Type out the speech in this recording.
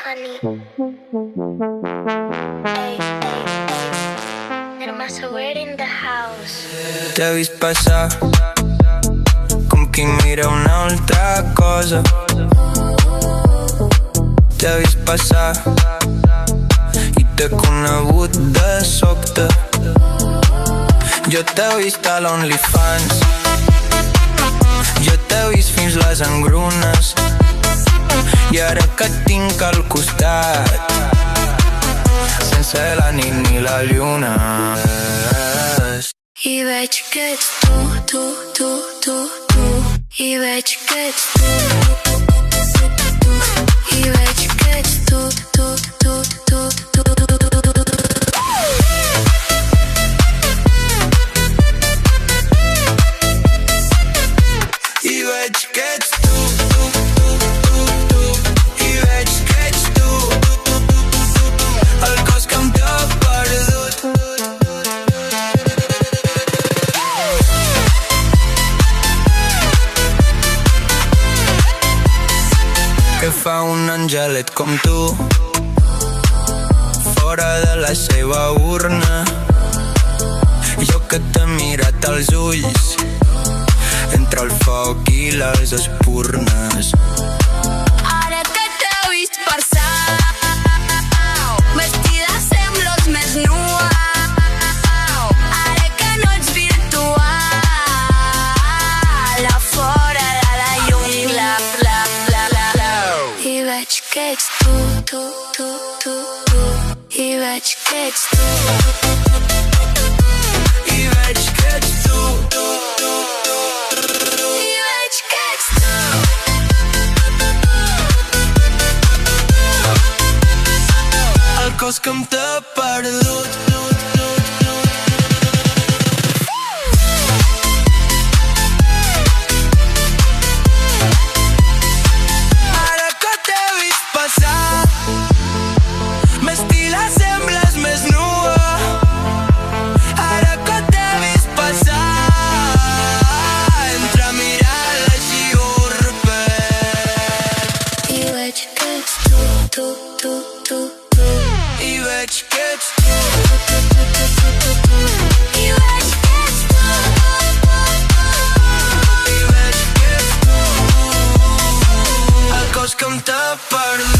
honey. Ey, hermoso, we're in the house. Te he vist passar com qui mira una altra cosa. T'he vist passar i t'he conegut de sobte. Jo t'he vist a l'OnlyFans, jo t'he vist fins les engrunes, i ara que et tinc al costat, sense la nit ni la lluna, i veig que ets tu, i veig que ets tu, i veig que ets tu. I veig que ets tu, i veig que ets tu, el cos que em té perdut. Què fa un angelet com tu fora de la seva urna? Jo que t'he mirat als ulls entre el foc i les espurnes. Ara que t'he vist passar, vestida sembles més nua. Ara que no ets virtual, a fora de la llum, i veig que ets tu, i veig que ets tu, I veig que ets tu, i veig que ets tu. el cos que em té perdut. Ara que t'he vist passar, m'estila sembles més nua. Ara que t'he vist passar, entre mirades i urpes, I veig que ets tu, i veig que ets tu, i veig que ets tu. i veig que ets tu, el cos que em té perdut.